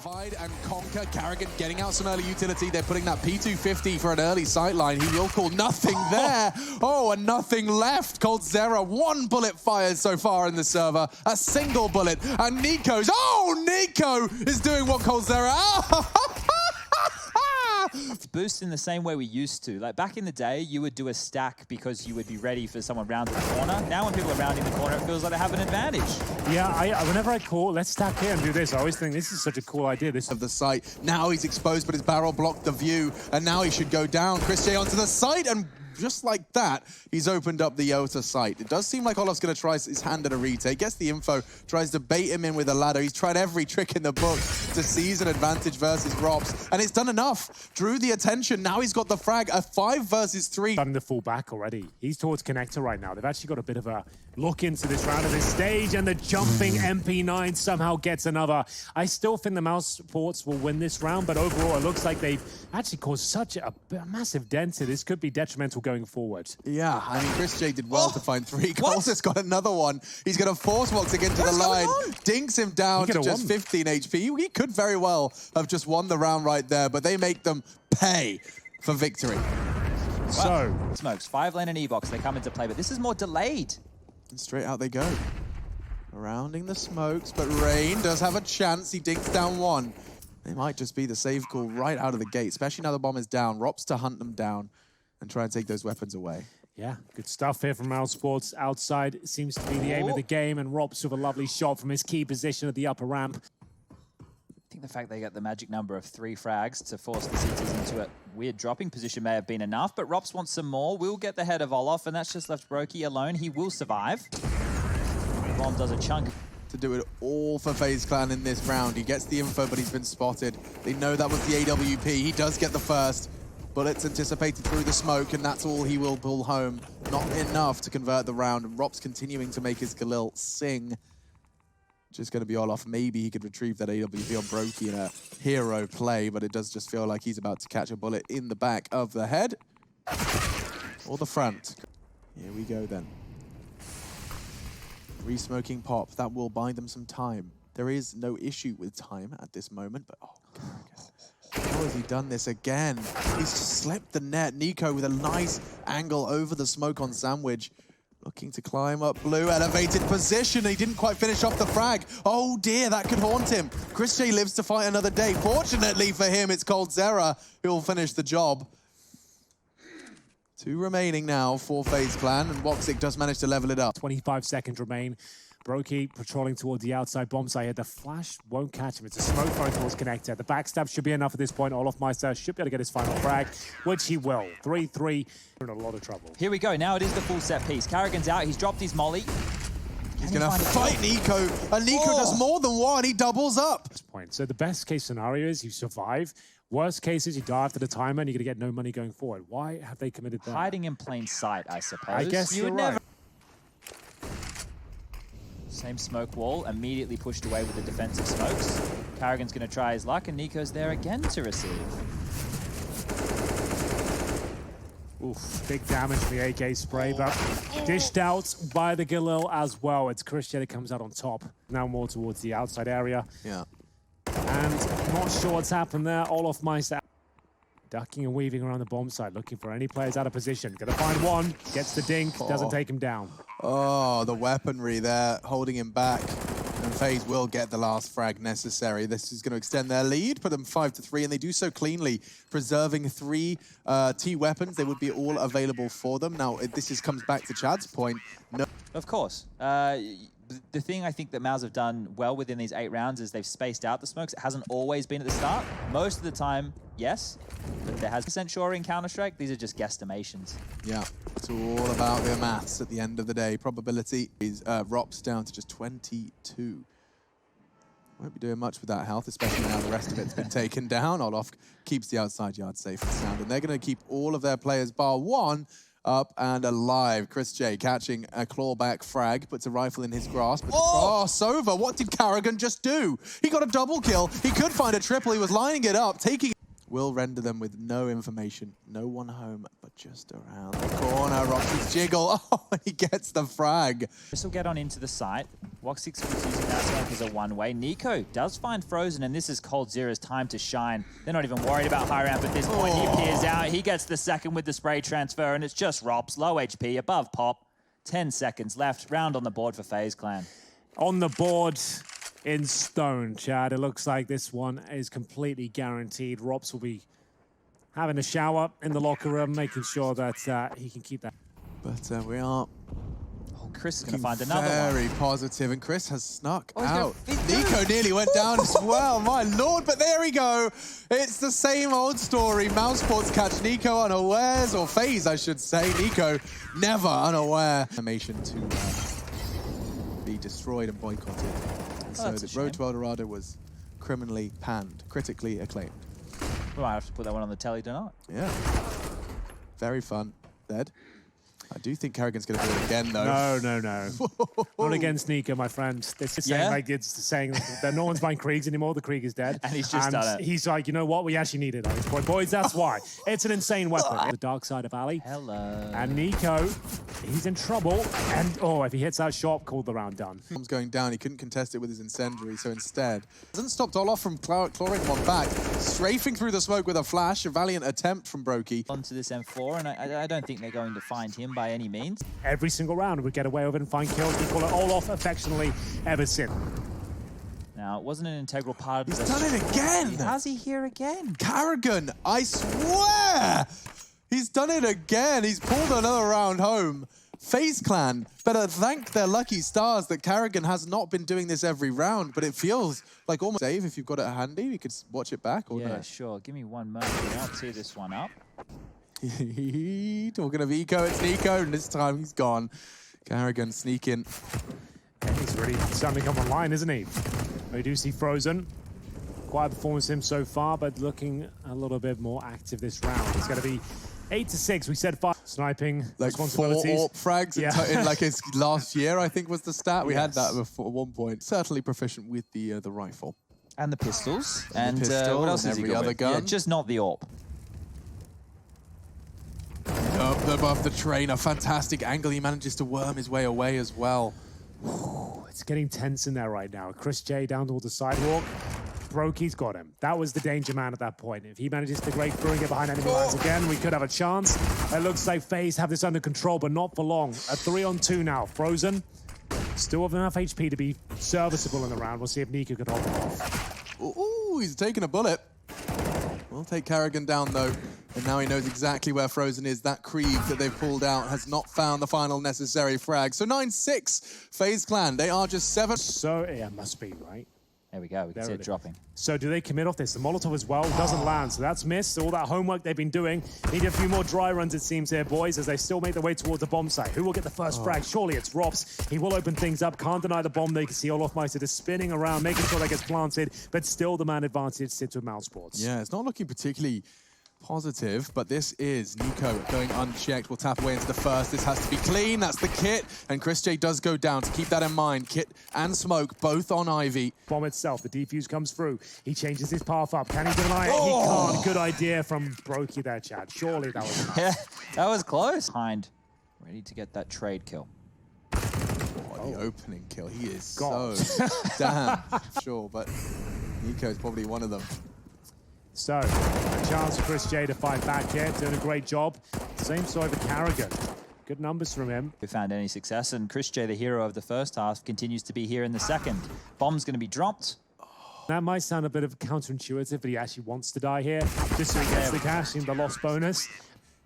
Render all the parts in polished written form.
Divide and conquer. karrigan getting out some early utility. They're putting that P250 for an early sightline. He will call nothing there. Oh, and nothing left. coldzera, 1 bullet fired so far in the server. A single bullet. And NiKo's, oh, NiKo is doing what coldzera. Boost in the same way we used to. Like back in the day, you would do a stack because you would be ready for someone rounding the corner. Now when people are rounding the corner, it feels like they have an advantage. Yeah, whenever I call, let's stack here and do this, I always think this is such a cool idea. This of the site. Now he's exposed, but his barrel blocked the view, and now he should go down. chrisJ onto the site, and just like that, he's opened up the Yota site. It does seem like Olof's going to try his hand at a retake. Gets the info, tries to bait him in with a ladder. He's tried every trick in the book to seize an advantage versus ropz, and it's done enough. Drew the attention. Now he's got the frag. A 5 versus 3. Starting to fall back already. He's towards connector right now. They've actually got a bit of a look into this round at this stage, and the jumping MP9 somehow gets another. I still think the Mousesports will win this round, but overall it looks like they've actually caused such a massive dent to this. Could be detrimental going forward. Yeah, I mean, chrisJ did well to find 3. Cole's just got another one. He's going to force woxic into the line. Dinks him down to just 15 HP. He could very well have just won the round right there, but they make them pay for victory. So, smokes, 5 lane and E-box, they come into play, but this is more delayed. And straight out they go. Surrounding the smokes, but Rain does have a chance. He dinks down 1. They might just be the save call right out of the gate, especially now the bomb is down. ropz to hunt them down and try and take those weapons away. Yeah, good stuff here from Mousesports. Outside seems to be the aim of the game, and ropz with a lovely shot from his key position at the upper ramp. I think the fact they got the magic number of 3 frags to force the CTs into a weird dropping position may have been enough, but ropz wants some more. Will get the head of Olof, and that's just left broky alone. He will survive. Bomb does a chunk. To do it all for FaZe Clan in this round. He gets the info, but he's been spotted. They know that was the AWP. He does get the first. Bullets anticipated through the smoke, and that's all he will pull home. Not enough to convert the round, and ropz continuing to make his Khalil sing. Just going to be Olof. Maybe he could retrieve that AWP on broky in a hero play, but it does just feel like he's about to catch a bullet in the back of the head. Or the front. Here we go then. Re-smoking pop. That will buy them some time. There is no issue with time at this moment, but oh, how has he done this again? He's slipped the net. NiKo with a nice angle over the smoke on sandwich. Looking to climb up blue, elevated position. He didn't quite finish off the frag. Oh dear, that could haunt him. chrisJ lives to fight another day. Fortunately for him, it's coldzera who will finish the job. 2 remaining now for FaZe Clan, and woxic does manage to level it up. 25 seconds remain. broky patrolling towards the outside bomb site here. The flash won't catch him. It's a smoke going towards connector. The backstab should be enough at this point. Olofmeister should be able to get his final frag, which he will. 3-3. We're in a lot of trouble. Here we go. Now it is the full set piece. karrigan's out. He's dropped his molly. He's going to fight NiKo, and NiKo does more than one. He doubles up. This point. So the best case scenario is you survive. Worst case is you die after the timer and you're going to get no money going forward. Why have they committed that? Hiding in plain sight, I suppose. I guess you you're would right. never. Same smoke wall, immediately pushed away with the defensive smokes. karrigan's going to try his luck, and NiKo's there again to receive. Oof, big damage from the AK spray, but dished out by the Galil as well. It's chrisJ that comes out on top. Now more towards the outside area. Yeah. And not sure what's happened there. Olofmeister ducking and weaving around the bomb site, looking for any players out of position. Gonna find one, gets the dink, doesn't take him down. Oh, the weaponry there, holding him back. And FaZe will get the last frag necessary. This is going to extend their lead, put them 5-3, and they do so cleanly, preserving 3 T weapons. They would be all available for them. Now, this comes back to Chad's point. No. Of course. The thing I think that Mouz have done well within these 8 rounds is they've spaced out the smokes. It hasn't always been at the start. Most of the time, yes. But there has % sure in Counter-Strike. These are just guesstimations. Yeah, it's all about the maths at the end of the day. Probability is ropz down to just 22. Won't be doing much with that health, especially now the rest of it's been taken down. Olof keeps the outside yard safe and sound, and they're going to keep all of their players, bar one, up and alive. chrisJ catching a clawback frag, puts a rifle in his grasp. Crossover, what did karrigan just do? He got a double kill. He could find a triple. He was lining it up, taking will render them with no information. No one home, but just around the corner. ropz's jiggle. Oh, he gets the frag. This will get on into the site. woxic was using that smoke as a one-way. NiKo does find Frozen, and this is coldzera's time to shine. They're not even worried about high ramp at this point. He peers out. He gets the second with the spray transfer, and it's just ropz. Low HP, above pop. 10 seconds left. Round on the board for FaZe Clan. On the board in stone, Chad. It looks like this one is completely guaranteed. ropz will be having a shower in the locker room, making sure that he can keep that. But we are... Oh, Chris is going to find another one. Very positive, and Chris has snuck he's out. gonna- NiKo nearly went down as well, my lord, but there we go. It's the same old story. Mousesports catch NiKo unawares, or FaZe, I should say. NiKo never unaware. Animation to be destroyed and boycotted. And so that's a the road shame. to El Dorado was criminally panned, critically acclaimed. We might have to put that one on the telly tonight. Yeah. Very fun. Dead. I do think karrigan's going to do it again, though. No. Not against NiKo, my friend. This is saying like it's saying that no one's buying krigs anymore. The krig is dead. And he's just done it. He's like, you know what? We actually need it on this point, boys. That's why. It's an insane weapon. The dark side of Ali. Hello. And NiKo, he's in trouble. And if he hits that shot, called the round done. Bomb's going down. He couldn't contest it with his incendiary, so instead hasn't stopped Olof from clawing one back, strafing through the smoke with a flash. A valiant attempt from broky. Onto this M4, and I don't think they're going to find him by any means. Every single round would get away with it and find kills. We call it Olof affectionately ever since. Now, it wasn't an integral part of He's done it again. How's he here again? karrigan, I swear, he's done it again. He's pulled another round home. FaZe Clan better thank their lucky stars that karrigan has not been doing this every round, but it feels like almost save if you've got it handy. You could watch it back or Yeah, no. sure. Give me one moment. I'll tee this one up. Talking of Eco, it's NiKo, and this time he's gone. karrigan sneaking. He's really starting to come online, isn't he? We do see Frozen. Quiet performance from him so far, but looking a little bit more active this round. It's going to be 8-6. We said 5 sniping Like 4 responsibilities. AWP frags in like his last year, I think was the stat. We had that Yes. before at one point. Certainly proficient with the rifle. And the pistols. And the pistol what else and is he every got other with? Yeah, gun. just not the AWP. Up above the train, a fantastic angle. He manages to worm his way away as well. It's getting tense in there right now. chrisJ down towards the sidewalk. broky's got him. That was the danger man at that point. If he manages to break through and get behind enemy lines again, we could have a chance. It looks like FaZe have this under control, but not for long. A 3-on-2 now. Frozen. Still have enough HP to be serviceable in the round. We'll see if NiKo could hold him off. Ooh, he's taking a bullet. We'll take karrigan down, though. And now he knows exactly where Frozen is. That creep that they've pulled out has not found the final necessary frag. So 9-6, FaZe Clan. They are just 7. So, yeah, must be, right? There we go. We can see it dropping. So do they commit off this? The Molotov as well doesn't land, so that's missed. All that homework they've been doing. Need a few more dry runs, it seems here, boys, as they still make their way towards the bomb site. Who will get the first frag? Surely it's ropz. He will open things up. Can't deny the bomb. They can see olofmeister just spinning around, making sure that gets planted, but still the man advantage sits with Mousesports. Yeah, it's not looking particularly positive, but this is NiKo going unchecked. We'll tap away into the first. This has to be clean. That's the kit. And chrisJ does go down. To keep that in mind, kit and smoke both on Ivy. Bomb itself, the defuse comes through. He changes his path up. Can he deny it? He can't. Good idea from broky there, Chad. Surely that was enough. Yeah, that was close. Behind, ready to get that trade kill. The opening kill. He is God. so damn sure, but NiKo is probably one of them. So, a chance for chrisJ to fight back here, doing a great job. Same story for karrigan. Good numbers from him. We found any success, and chrisJ, the hero of the first half, continues to be here in the second. Bomb's going to be dropped. That might sound a bit of counterintuitive, but he actually wants to die here, just so he gets the cash in the lost bonus.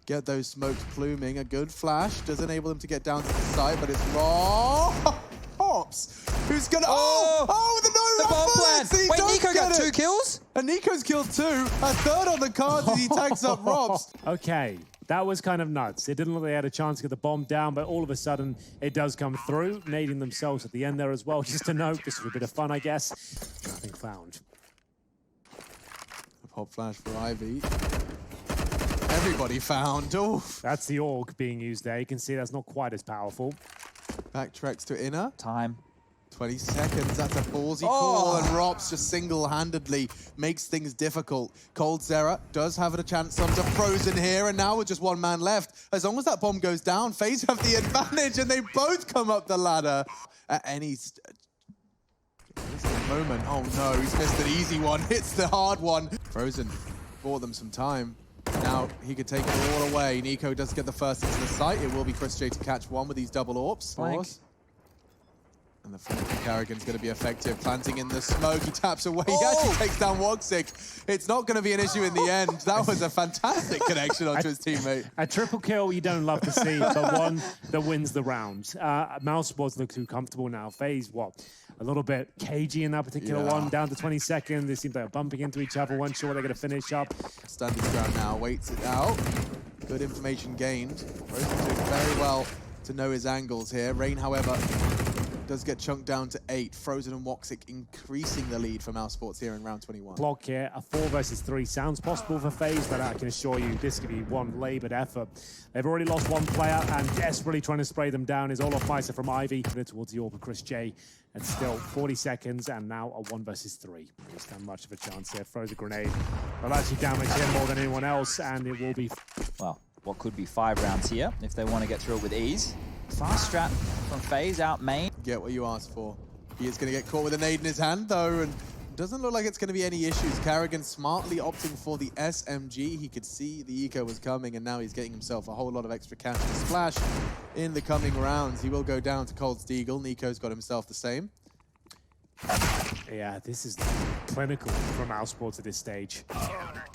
Get those smokes pluming. A good flash does enable them to get down to the side, but it's raw. ropz, who's gonna? The bomb plant. Wait, NiKo got 2 kills? And NiKo's killed 2. A third on the cards as he tags up ropz. Okay, that was kind of nuts. It didn't look like they had a chance to get the bomb down, but all of a sudden it does come through, nading themselves at the end there as well. Just to note, just for a bit of fun, I guess. Nothing found. A pop flash for Ivy. Everybody found. Oh, That's the AUG being used there. You can see that's not quite as powerful. backtracks to inner. Time. 20 seconds, that's a ballsy call, and ropz just single-handedly makes things difficult. coldzera does have a chance onto frozen here, and now with just one man left, as long as that bomb goes down, FaZe have the advantage, and they both come up the ladder at any moment. Oh no, he's missed an easy one, hits the hard one. Frozen bought them some time. Now he could take it all away. NiKo does get the first into the site. It will be chrisJ to catch one with these double AWPs. And the flank from karrigan's going to be effective. Planting in the smoke, he taps away. He actually takes down woxic. It's not going to be an issue in the end. That was a fantastic connection onto his teammate. A triple kill you don't love to see, but one that wins the round. Mousesports look too comfortable now. FaZe, what? A little bit cagey in that particular one. Down to 20 seconds. They seem like they're bumping into each other. One sure they're going to finish up. Standing ground now, waits it out. Good information gained. Rosen doing very well to know his angles here. Rain, however, does get chunked down to 8. Frozen and woxic increasing the lead for Mousesports here in round 21. Block here, a 4 versus 3 sounds possible for FaZe, but I can assure you this could be one laboured effort. They've already lost one player, and desperately trying to spray them down is olofmeister from Ivy. Towards the AWP of chrisJ, and still 40 seconds, and now a 1 versus 3. Don't stand much of a chance here. Throws a grenade. Will actually damage him more than anyone else, and it will be... Well, what could be 5 rounds here if they want to get through it with ease. Fast strat from FaZe out main. Get what you asked for. He is going to get caught with a nade in his hand, though, and doesn't look like it's going to be any issues. Karrigan smartly opting for the SMG. He could see the eco was coming, and now he's getting himself a whole lot of extra cash to splash in the coming rounds. He will go down to coldzera. NiKo's got himself the same. Yeah, this is clinical from Mousesports at this stage.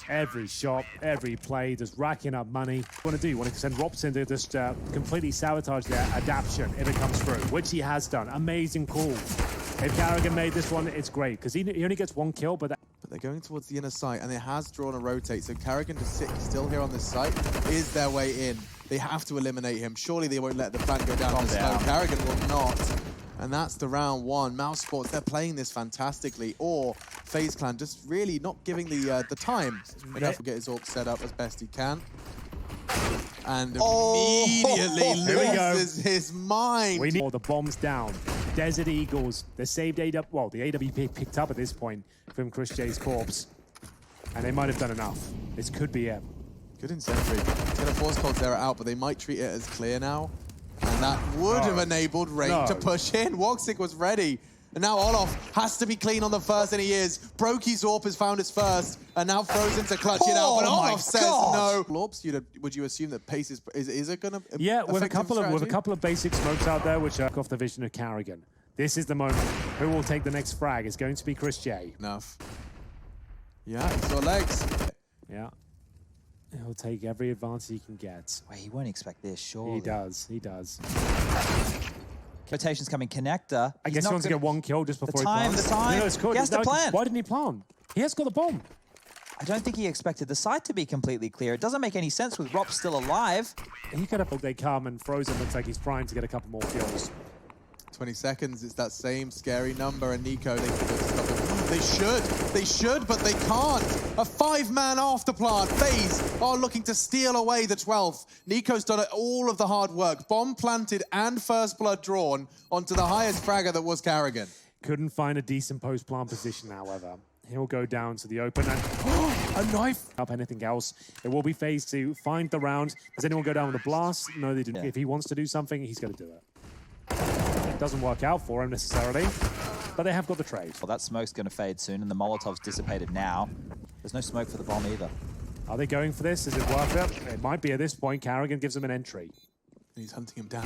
Every shot, every play, just racking up money. What do you want to do? You want to send ropz in to just completely sabotage their adaption if it comes through, which he has done. Amazing call. If karrigan made this one, it's great, because he only gets 1 kill, but they're going towards the inner site, and it has drawn a rotate, so karrigan to sit still here on this site is their way in. They have to eliminate him. Surely they won't let the plan go down the snow. karrigan will not. And that's the round 1. Mousesports, they're playing this fantastically. Or FaZe Clan just really not giving the time. Enough to get his AWP set up as best he can. And immediately loses his mind. We need the bombs down. Desert Eagles, the saved AWP, well, the AWP picked up at this point from chrisJ's corpse. And they might have done enough. This could be it. Good incendiary. It's going to force coldzera out, but they might treat it as clear now. And that would have enabled Rain to push in. woxic was ready. And now Olof has to be clean on the first, and he is. broky's AWP has found his first, and now Frozen to clutch it out. But Olof says no. ropz, would you assume that pace is it going to? Yeah, with a couple of basic smokes out there, which are off the vision of karrigan. This is the moment. Who will take the next frag? It's going to be chrisJ. Enough. Yeah, he's got legs. Yeah. He'll take every advantage he can get. Wait, he won't expect this, surely. He does, he does. Rotation's coming connector. I guess he wants to get 1 kill just before he plants. The time. No, it's good. He has to plant. Why didn't he plant? He has got the bomb. I don't think he expected the site to be completely clear. It doesn't make any sense with ropz still alive. He could have, they come, and Frozen looks like he's primed to get a couple more kills. 20 seconds, it's that same scary number, and NiKo, they could stop him. They should, but they can't. A 5-man after plant. FaZe are looking to steal away the 12th. NiKo's done all of the hard work. Bomb planted and first blood drawn onto the highest fragger that was karrigan. Couldn't find a decent post-plant position, however. He'll go down to the open, and a knife! Up anything else. It will be FaZe to find the round. Does anyone go down with a blast? No, they didn't. Yeah. If he wants to do something, he's going to do it. It doesn't work out for him necessarily, but they have got the trade. Well, that smoke's going to fade soon, and the Molotov's dissipated now. There's no smoke for the bomb either. Are they going for this? Is it worth it? It might be at this point. karrigan gives him an entry. He's hunting him down.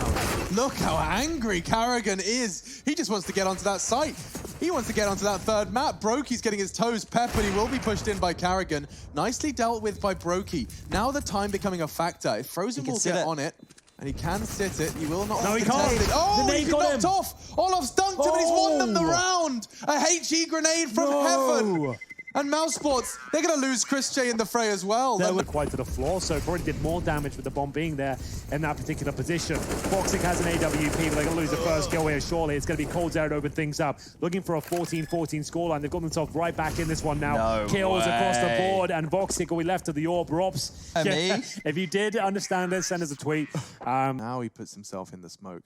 Look how angry karrigan is. He just wants to get onto that site. He wants to get onto that 3rd map. broky's getting his toes peppered. He will be pushed in by karrigan. Nicely dealt with by broky. Now the time becoming a factor. If Frozen will get on it, and he can sit it, he will not. No, he can't. Oh, he got knocked off. Olof's dunked him, and he's won them the round. A HE grenade from heaven. And Mousesports, they're going to lose chrisJ in the fray as well. They were quite to the floor, so probably did more damage with the bomb being there in that particular position. woxic has an AWP, but they're going to lose the first kill here, surely. It's going to be coldzera to open things up. Looking for a 14-14 scoreline. They've got themselves right back in this one now. Kills across the board, and woxic will be left to the AWP. ropz. Me? If you did understand this, send us a tweet. Now he puts himself in the smoke.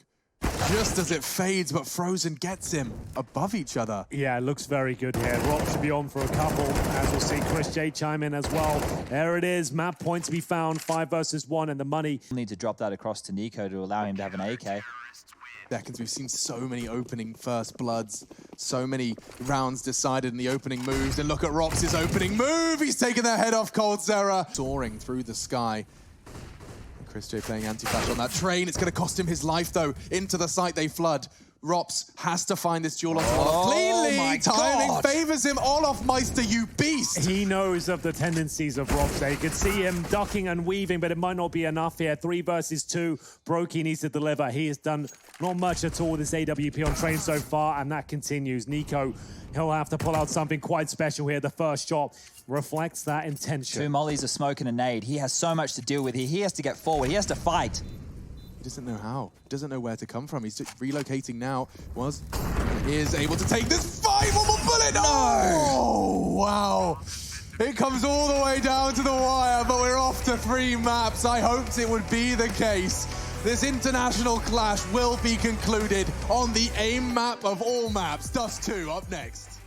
just as it fades, but Frozen gets him above each other. Yeah, it looks very good here. ropz should be on for a couple, as we'll see chrisJ chime in as well. There it is, map point to be found, 5 versus 1, and the money. Need to drop that across to NiKo to allow him to have an AK. Seconds, we've seen so many opening first bloods, so many rounds decided in the opening moves, and look at ropz's opening move! He's taking their head off coldzera. Soaring through the sky. chrisJ playing anti-flash on that train. It's going to cost him his life, though. Into the site they flood. ropz has to find this duel onto Olof. Cleanly, my timing God. favors him. Olofmeister, you beast! He knows of the tendencies of ropz. You can see him ducking and weaving, but it might not be enough here. 3 versus 2. broky needs to deliver. He has done not much at all with this AWP on train so far, and that continues. NiKo, he'll have to pull out something quite special here. The first shot reflects that intention. 2 mollies, a smoke, and a nade. He has so much to deal with here. He has to get forward. He has to fight. He doesn't know how. He doesn't know where to come from. He's just relocating now. Is able to take this fight. One more bullet. No! Oh, wow. It comes all the way down to the wire, but we're off to 3 maps. I hoped it would be the case. This international clash will be concluded on the AIM map of all maps. Dust 2 up next.